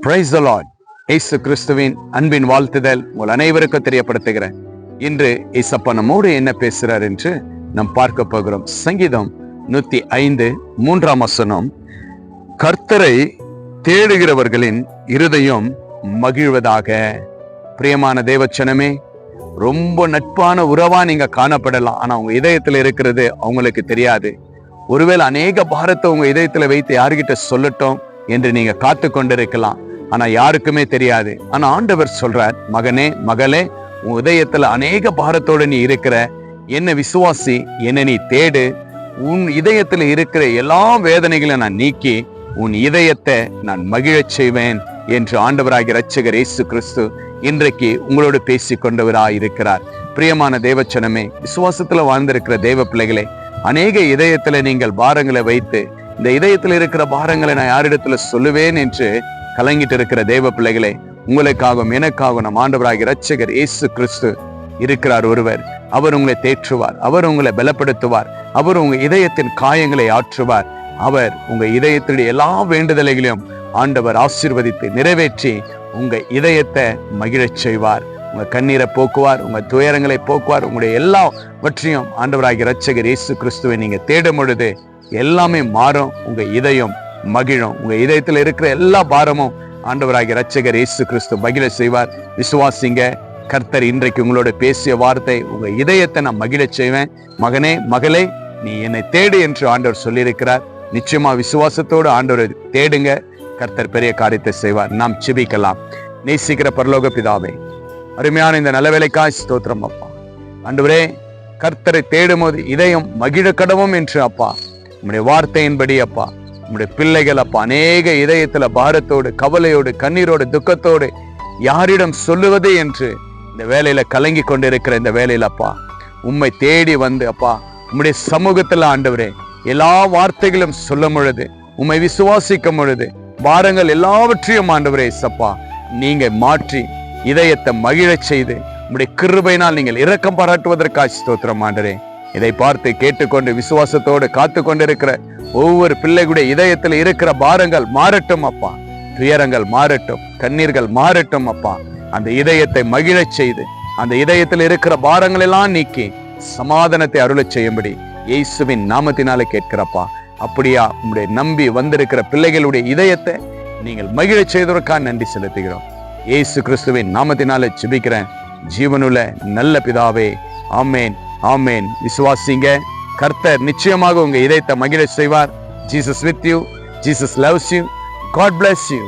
Praise the Lord. இயேசு கிறிஸ்துவின் அன்பின் வாழ்த்துதல் உங்கள் அனைவருக்கும் தெரியப்படுத்துகிறேன். இன்று இயேசப்பா நம்மோடு என்ன பேசுறார் என்று நாம் பார்க்க போகிறோம். சங்கீதம் 105 3ஆம் வசனம், கர்த்தரை தேடுகிறவர்களின் இருதயம் மகிழ்வதாக. பிரியமான தேவச்சனமே, ரொம்ப நட்பான உறவா நீங்க காணப்படலாம், ஆனா உங்க இதயத்துல இருக்கிறது அவங்களுக்கு தெரியாது. ஒருவேளை அநேக பாரத்தை உங்க இதயத்துல வைத்து யாருகிட்ட சொல்லட்டும் என்று நீங்க காத்து கொண்டிருக்கலாம், ஆனா யாருக்குமே தெரியாது. ஆனா ஆண்டவர் சொல்றார், மகனே மகளே, உன் இதயத்துல அநேக பாரத்தோடு நீ இருக்கிற, என்ன விசுவாசி, என்ன நீ தேடு, உன் இதயத்துல இருக்கிற எல்லா வேதனைகளையும் நான் நீக்கி உன் இதயத்தை நான் மகிழச் செய்வேன் என்று ஆண்டவராகிய இரட்சகர் இயேசு கிறிஸ்து இன்றைக்கு உங்களோடு பேசி கொண்டவராய் இருக்கிறார். பிரியமான தேவச்சனமே, விசுவாசத்துல வாழ்ந்திருக்கிற தேவ பிள்ளைகளே, அநேக இதயத்துல நீங்கள் பாரங்களை வைத்து, இந்த இதயத்துல இருக்கிற பாரங்களை நான் யாரிடத்துல சொல்லுவேன் என்று கலங்கிட்டு இருக்கிற தேவ பிள்ளைகளே, உங்களுக்காகவும் எனக்காகவும் நம் ஆண்டவராகிய இரட்சகர் இயேசு கிறிஸ்து இருக்கிறார் ஒருவர். அவர் உங்களை தேற்றுவார், அவர் உங்களை பலப்படுத்துவார், அவர் உங்க இதயத்தின் காயங்களை ஆற்றுவார், அவர் உங்க இதயத்துடைய எல்லா வேண்டுதலைகளையும் ஆண்டவர் ஆசீர்வதித்து நிறைவேற்றி உங்க இதயத்தை மகிழச் செய்வார். உங்க கண்ணீரை போக்குவார், உங்க துயரங்களை போக்குவார். உங்களுடைய எல்லாவற்றையும் ஆண்டவராகிய இரட்சகர் இயேசு கிறிஸ்துவை நீங்க தேடும் பொழுது எல்லாமே மாறும், உங்க இதயம் மகிழும். உங்க இதயத்துல இருக்கிற எல்லா பாரமும் ஆண்டவராகிய இரட்சகர் இயேசு கிறிஸ்து மகிழ செய்வார். விசுவாசிங்க. கர்த்தர் இன்றைக்கு உங்களோட பேசிய வார்த்தை, உங்க இதயத்தை நான் மகிழச் செய்வேன். மகனே மகளே, நீ என்னை தேடு என்று ஆண்டவர் சொல்லியிருக்கிறார். நிச்சயமா விசுவாசத்தோடு ஆண்டவரை தேடுங்க, கர்த்தர் பெரிய காரியத்தை செய்வார். நாம் ஜெபிக்கலாம். நேசிக்கிற பரலோக பிதாவே, அருமையான இந்த நல்ல வேலைக்காய் ஸ்தோத்திரம் அப்பா. ஆண்டவரே, கர்த்தரை தேடும் போது இதயம் மகிழ கடவும் என்று அப்பா உம்முடைய வார்த்தையின்படி அப்பா, உம்முடைய பிள்ளைகள் அப்பா அநேக இதயத்துல பாரத்தோடு, கவலையோடு, கண்ணீரோடு, துக்கத்தோடு யாரிடம் சொல்லுவது என்று இந்த வேலையில கலங்கி கொண்டிருக்கிற இந்த வேலையில அப்பா, உம்மை தேடி வந்து அப்பா உம்முடைய சமூகத்துல ஆண்டவரே எல்லா வார்த்தைகளும் சொல்லும் பொழுது, உம்மை விசுவாசிக்கும் பொழுது, பாரங்கள் எல்லாவற்றையும் ஆண்டவரே சப்பா நீங்க மாற்றி இதயத்தை மகிழச் செய்து உம்முடைய கிருபையினால் நீங்கள் இரக்கம் பாராட்டுவதற்காக ஸ்தோத்திரம் ஆண்டவரே. இதை பார்த்து கேட்டுக்கொண்டு விசுவாசத்தோடு காத்து கொண்டிருக்கிற ஒவ்வொரு பிள்ளைகளுடைய இதயத்தில் இருக்கிற பாரங்கள் மாறட்டும் அப்பா, துயரங்கள் மாறட்டும், கண்ணீர்கள் மாறட்டும் அப்பா. அந்த இதயத்தை மகிழச் செய்து அந்த இதயத்தில் இருக்கிற பாரங்கள் எல்லாம் நீக்கி சமாதானத்தை அருளச் செய்யும்படி இயேசுவின் நாமத்தினாலே கேட்கிறப்பா. அப்படியா உங்களுடைய நம்பி வந்திருக்கிற பிள்ளைகளுடைய இதயத்தை நீங்கள் மகிழச் செய்ததற்காக நன்றி செலுத்துகிறோம். இயேசு கிறிஸ்துவின் நாமத்தினாலே ஜெபிக்கிறேன் ஜீவனுள்ள நல்ல பிதாவே, ஆமேன் ஆமேன். விசுவாசிங்க. கர்த்தர் நிச்சயமாக உங்க இதயத்தை மகிழச் செய்வார். Jesus with you. Jesus loves you. God bless you.